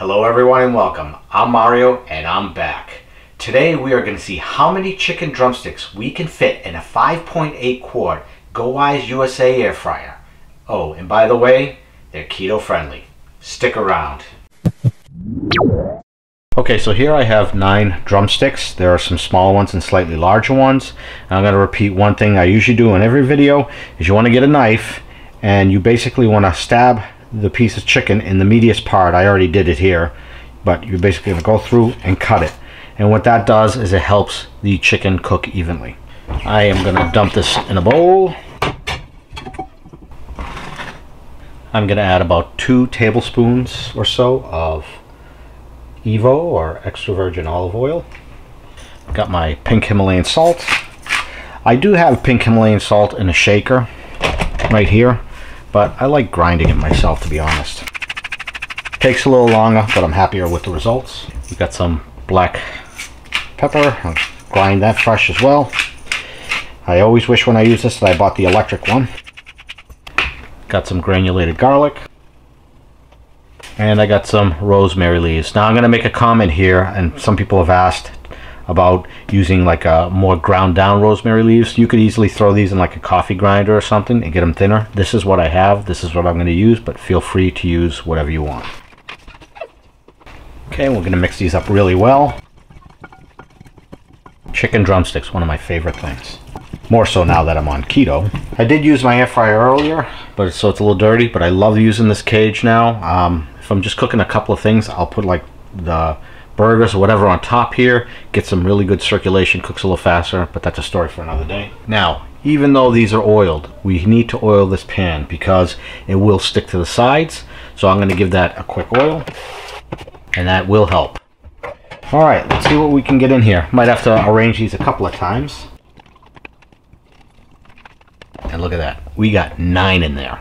Hello everyone and welcome. I'm Mario and I'm back. Today we are going to see how many chicken drumsticks we can fit in a 5.8 quart GoWISE USA air fryer. Oh, and by the way, they're keto friendly. Stick around. Okay, so here I have 9 drumsticks. There are some small ones and slightly larger ones. And I'm going to repeat one thing I usually do in every video is you want to get a knife and you basically want to stab the piece of chicken in the meatiest part. I already did it here, but you're basically going to go through and cut it. And what that does is it helps the chicken cook evenly. I am going to dump this in a bowl. I'm going to add about 2 tablespoons or so of Evo or extra virgin olive oil. Got my pink Himalayan salt. I do have pink Himalayan salt in a shaker right here, but I like grinding it myself, to be honest. Takes a little longer, but I'm happier with the results. We got some black pepper. I'll grind that fresh as well. I always wish when I use this that I bought the electric one. Got some granulated garlic. And I got some rosemary leaves. Now I'm going to make a comment here, and some people have asked about using like a more ground down rosemary leaves. You could easily throw these in like a coffee grinder or something and get them thinner. This is what I have. This is what I'm going to use, but feel free to use whatever you want. Okay, we're going to mix these up really well. Chicken drumsticks, one of my favorite things. More so now that I'm on keto. I did use my air fryer earlier, but so it's a little dirty, but I love using this cage now. If I'm just cooking a couple of things, I'll put like the burgers or whatever on top here, get some really good circulation, cooks a little faster, but that's a story for another day. Now, even though these are oiled, we need to oil this pan because it will stick to the sides. So I'm going to give that a quick oil, and that will help. All right, let's see what we can get in here. Might have to arrange these a couple of times. And look at that, we got 9 in there.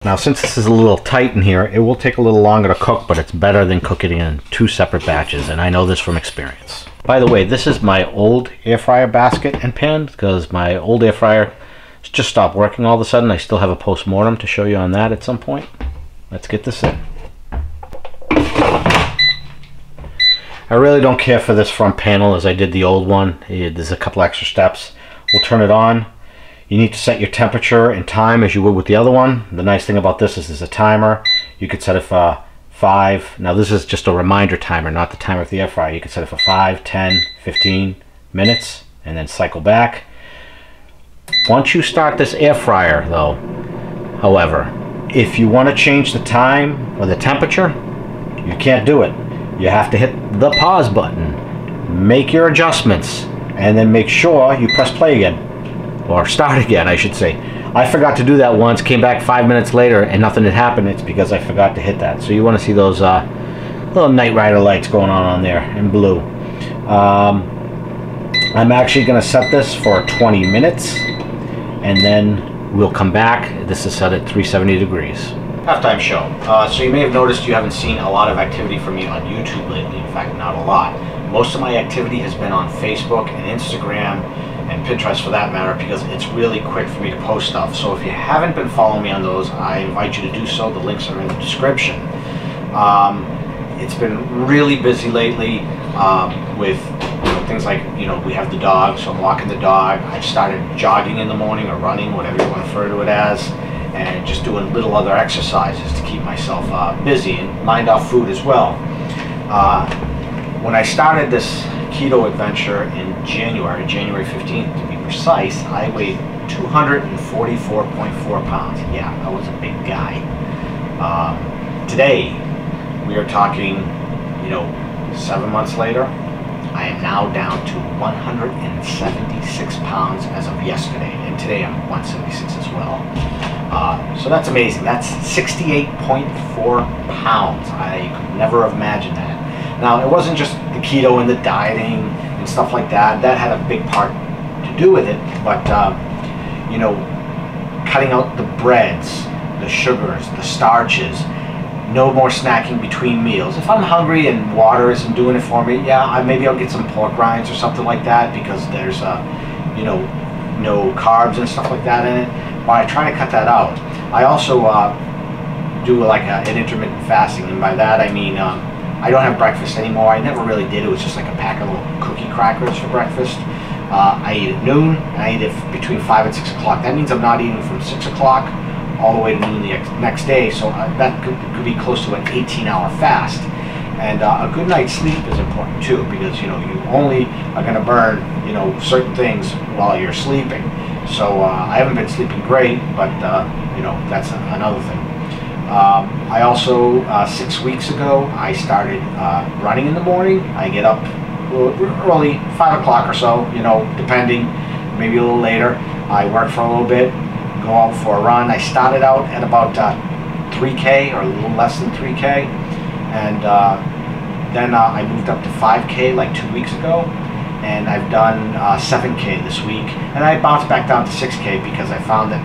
Now since this is a little tight in here, it will take a little longer to cook, but it's better than cooking it in 2 separate batches, and I know this from experience. By the way, this is my old air fryer basket and pan, because my old air fryer just stopped working all of a sudden. I still have a post-mortem to show you on that at some point. Let's get this in. I really don't care for this front panel as I did the old one. There's a couple extra steps. We'll turn it on. You need to set your temperature and time as you would with the other one. The nice thing about this is there's a timer. You could set it for 5. Now this is just a reminder timer, not the timer of the air fryer. You can set it for 5, 10, 15 minutes and then cycle back. Once you start this air fryer though, however, if you want to change the time or the temperature, you can't do it. You have to hit the pause button, make your adjustments, and then make sure you press play again. Or start again, I should say. I forgot to do that once, came back 5 minutes later and nothing had happened. It's because I forgot to hit that. So you want to see those little Knight Rider lights going on there in blue. I'm actually going to set this for 20 minutes and then we'll come back. This is set at 370 degrees. Halftime show. So you may have noticed you haven't seen a lot of activity from me on YouTube lately. In fact, not a lot. Most of my activity has been on Facebook and Instagram and Pintrest for that matter, because it's really quick for me to post stuff. So if you haven't been following me on those, I invite you to do so. The links are in the description. It's been really busy lately with things like, we have the dog, so I'm walking the dog. I've started jogging in the morning or running, whatever you want to refer to it as, and just doing little other exercises to keep myself busy and mind off food as well. When I started this keto adventure in January 15th to be precise, I weighed 244.4 pounds. Yeah, I was a big guy. Today, we are talking, 7 months later, I am now down to 176 pounds as of yesterday, and today I'm 176 as well. So that's amazing. That's 68.4 pounds. I could never have imagined that. Now, it wasn't just the keto and the dieting and stuff like that. That had a big part to do with it. But, cutting out the breads, the sugars, the starches, no more snacking between meals. If I'm hungry and water isn't doing it for me, yeah, maybe I'll get some pork rinds or something like that because there's, no carbs and stuff like that in it. But I try to cut that out. I also do like an intermittent fasting, and by that I mean I don't have breakfast anymore. I never really did. It was just like a pack of little cookie crackers for breakfast. I eat at noon, and I eat it between 5 and 6 o'clock. That means I'm not eating from 6 o'clock all the way to noon the next day, so that could be close to an 18-hour fast. And a good night's sleep is important too, because you only are going to burn certain things while you're sleeping. So I haven't been sleeping great, but that's another thing. I also 6 weeks ago I started running in the morning. I get up early, 5 o'clock or so, depending, maybe a little later. I work for a little bit, go out for a run. I started out at about 3K or a little less than 3K, and then I moved up to 5K like 2 weeks ago, and I've done 7K this week, and I bounced back down to 6K because I found that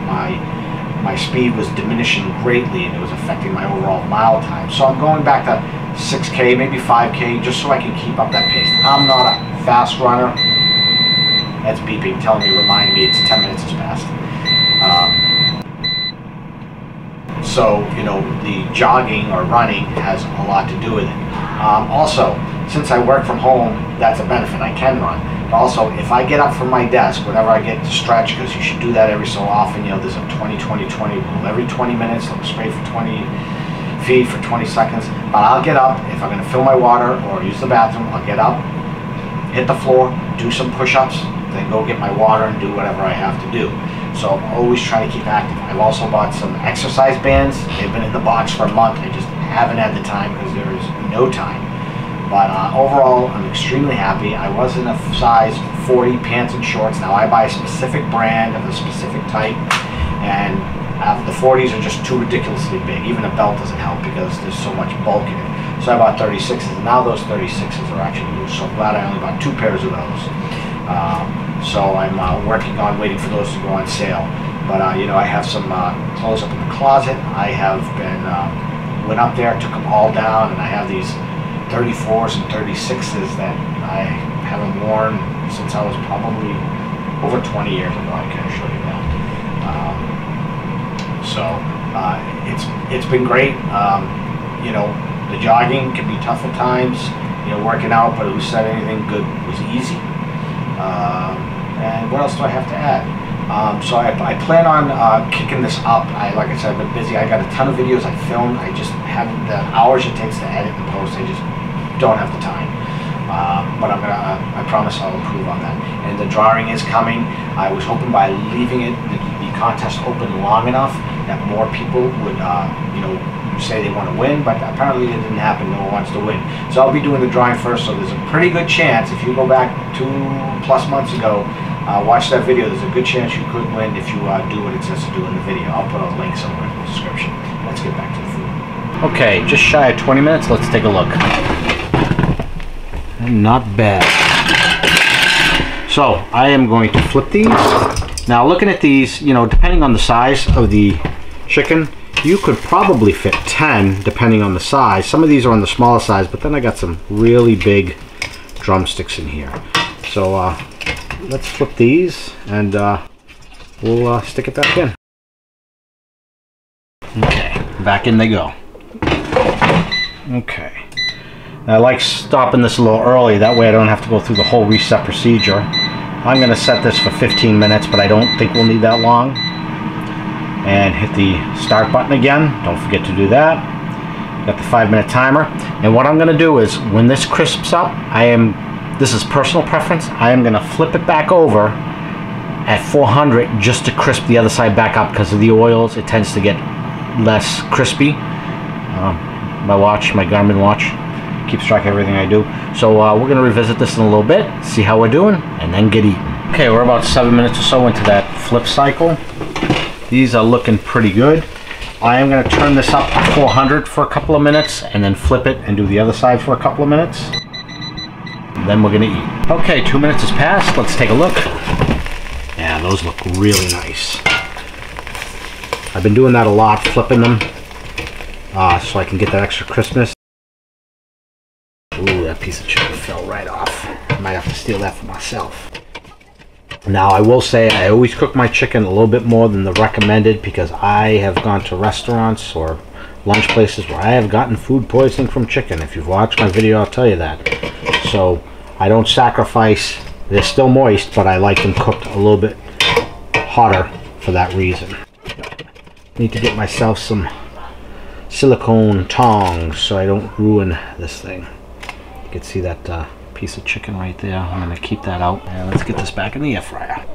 my speed was diminishing greatly and it was affecting my overall mile time. So I'm going back to 6K, maybe 5K, just so I can keep up that pace. I'm not a fast runner. That's beeping, telling me, remind me it's 10 minutes has passed. So, the jogging or running has a lot to do with it. Also, since I work from home, that's a benefit. I can run. But also, if I get up from my desk, whenever I get to stretch, because you should do that every so often, there's a 20-20-20 rule. Every 20 minutes, look straight for 20 feet for 20 seconds. But I'll get up. If I'm going to fill my water or use the bathroom, I'll get up, hit the floor, do some push-ups, then go get my water and do whatever I have to do. So I'm always trying to keep active. I've also bought some exercise bands. They've been in the box for a month. I just haven't had the time because there is no time. But overall, I'm extremely happy. I was in a size 40 pants and shorts. Now I buy a specific brand of a specific type, and the 40s are just too ridiculously big. Even a belt doesn't help because there's so much bulk in it. So I bought 36s, and now those 36s are actually loose. So I'm glad I only bought 2 pairs of those. So I'm working on waiting for those to go on sale. But I have some clothes up in the closet. I have been went up there, took them all down, and I have these 34s and 36s that I haven't worn since I was probably over 20 years ago. I can assure you that. It's been great. The jogging can be tough at times. Working out, but who said anything good was easy. And what else do I have to add? So I plan on kicking this up. Like I said, I've been busy. I got a ton of videos I filmed. I just haven't, the hours it takes to edit and post, I just don't have the time. But I promise I'll improve on that. And the drawing is coming. I was hoping by leaving the contest open long enough that more people would, say they want to win, but apparently it didn't happen. No one wants to win. So I'll be doing the drawing first, so there's a pretty good chance, if you go back 2+ months ago, watch that video, there's a good chance you could win if you do what it says to do in the video. I'll put a link somewhere in the description. Let's get back to the food. Okay, just shy of 20 minutes. Let's take a look. Not bad. So I am going to flip these. Now looking at these, depending on the size of the chicken, you could probably fit 10 depending on the size. Some of these are on the smaller size, but then I got some really big drumsticks in here. So let's flip these and we'll stick it back in. Okay, back in they go. Okay. I like stopping this a little early, that way I don't have to go through the whole reset procedure. I'm going to set this for 15 minutes, but I don't think we'll need that long. And hit the start button again. Don't forget to do that. Got the 5-minute timer. And what I'm going to do is, when this crisps up, this is personal preference, I am going to flip it back over at 400 just to crisp the other side back up, because of the oils. It tends to get less crispy. My watch, my Garmin watch, keeps track of everything I do. So we're going to revisit this in a little bit, see how we're doing, and then get eating. Okay, we're about 7 minutes or so into that flip cycle. These are looking pretty good. I am going to turn this up to 400 for a couple of minutes and then flip it and do the other side for a couple of minutes. Then we're going to eat. Okay, 2 minutes has passed. Let's take a look. Yeah, those look really nice. I've been doing that a lot, flipping them, so I can get that extra crispness. Ooh, that piece of chicken fell right off. I might have to steal that for myself. Now I will say I always cook my chicken a little bit more than the recommended, because I have gone to restaurants or lunch places where I have gotten food poisoning from chicken. If you've watched my video, I'll tell you that. So I don't sacrifice. They're still moist, but I like them cooked a little bit hotter for that reason. Need to get myself some silicone tongs so I don't ruin this thing. You can see that piece of chicken right there. I'm going to keep that out. And let's get this back in the air fryer.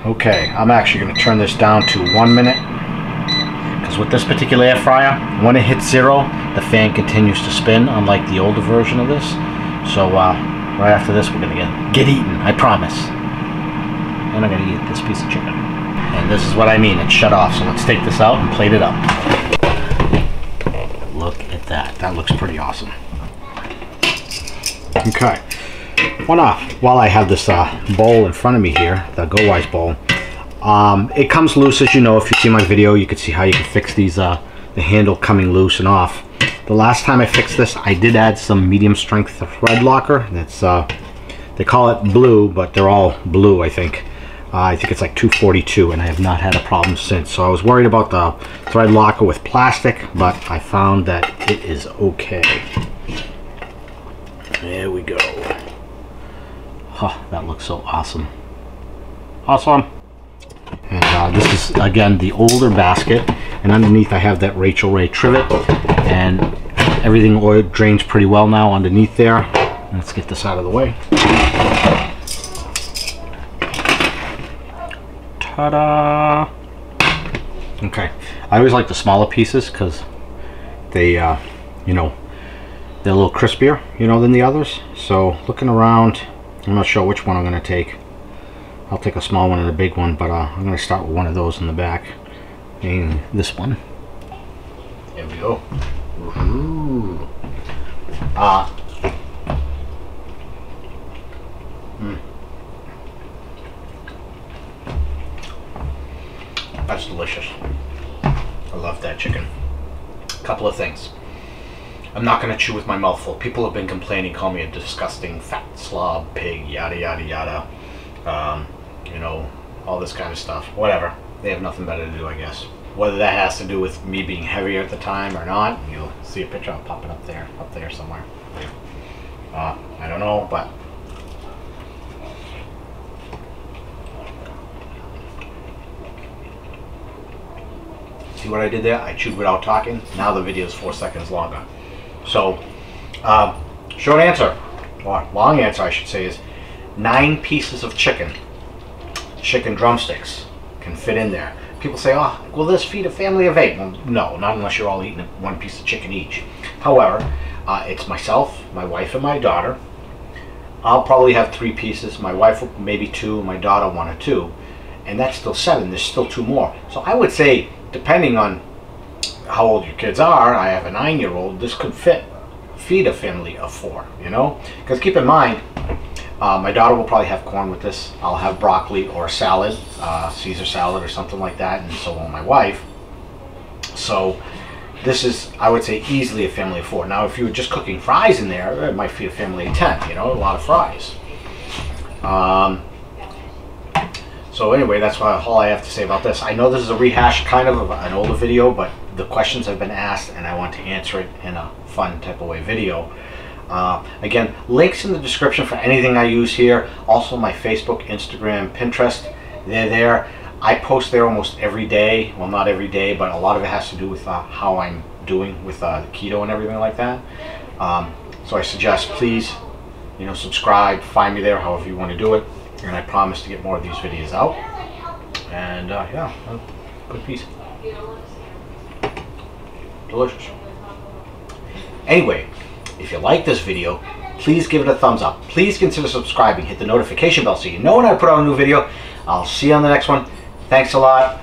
Okay, I'm actually going to turn this down to 1 minute, because with this particular air fryer, when it hits 0, the fan continues to spin, unlike the older version of this. So right after this, we're going to get eaten, I promise. And I'm going to eat this piece of chicken. And this is what I mean, it's shut off. So let's take this out and plate it up. Look at that. That looks pretty awesome. Okay. While I have this bowl in front of me here, the GoWISE bowl, it comes loose, as you know. If you see my video, you can see how you can fix these, the handle coming loose and off. The last time I fixed this, I did add some medium strength thread locker. That's they call it blue, but they're all blue, I think. I think it's like 242, and I have not had a problem since. So I was worried about the thread locker with plastic, but I found that it is okay. There we go. Oh, that looks so awesome. Awesome. And this is, again, the older basket. And underneath I have that Rachel Ray trivet. And everything oil drains pretty well now underneath there. Let's get this out of the way. Ta-da! Okay. I always like the smaller pieces because they, you know, they're a little crispier, you know, than the others. So looking around, I'm not sure which one I'm going to take. I'll take a small one and a big one, but I'm going to start with one of those in the back. And this one. There we go. Ooh. That's delicious. I love that chicken. A couple of things. I'm not going to chew with my mouth full. People have been complaining, call me a disgusting fat slob, pig, yada yada yada. You know, all this kind of stuff. Whatever. They have nothing better to do, I guess. Whether that has to do with me being heavier at the time or not, you'll see a picture I'll pop it up there somewhere. I don't know, but see what I did there? I chewed without talking. Now the video is 4 seconds longer. So, short answer, or long answer I should say, is 9 pieces of chicken drumsticks can fit in there. People say, oh, will this feed a family of 8? Well, no, not unless you're all eating 1 piece of chicken each. However, it's myself, my wife, and my daughter. I'll probably have 3 pieces. My wife will maybe 2, my daughter 1 or 2. And that's still 7. There's still 2 more. So I would say, depending on how old your kids are, I have a 9-year-old, this could feed a family of 4, you know? Because keep in mind, my daughter will probably have corn with this. I'll have broccoli or salad, Caesar salad or something like that, and so will my wife. So this is, I would say, easily a family of 4. Now, if you were just cooking fries in there, it might feed a family of 10, you know, a lot of fries. So anyway, that's all I have to say about this. I know this is a rehash kind of an older video, but the questions have been asked and I want to answer it in a fun type of way video. Again, links in the description for anything I use here. Also my Facebook, Instagram, Pinterest, they're there. I post there almost every day. Well, not every day, but a lot of it has to do with how I'm doing with the keto and everything like that. So I suggest, please, you know, subscribe, find me there however you want to do it. And I promise to get more of these videos out. And yeah, good piece. Delicious. Anyway, if you like this video, please give it a thumbs up. Please consider subscribing. Hit the notification bell so you know when I put out a new video. I'll see you on the next one. Thanks a lot.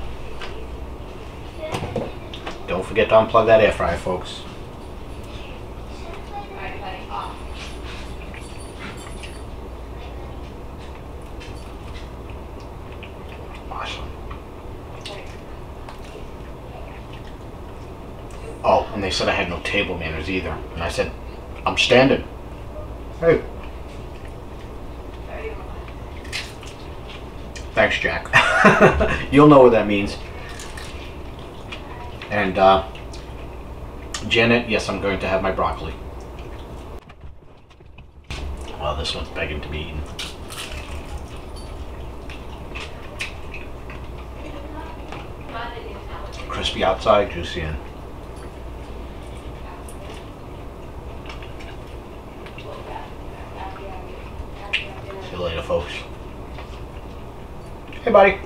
Don't forget to unplug that air fryer, folks. Oh, and they said I had no table manners either. And I said, I'm standing. Hey. Thanks, Jack. You'll know what that means. And Janet, yes, I'm going to have my broccoli. Well, this one's begging to be eaten. Crispy outside, juicy in. See you later, folks. Hey, buddy.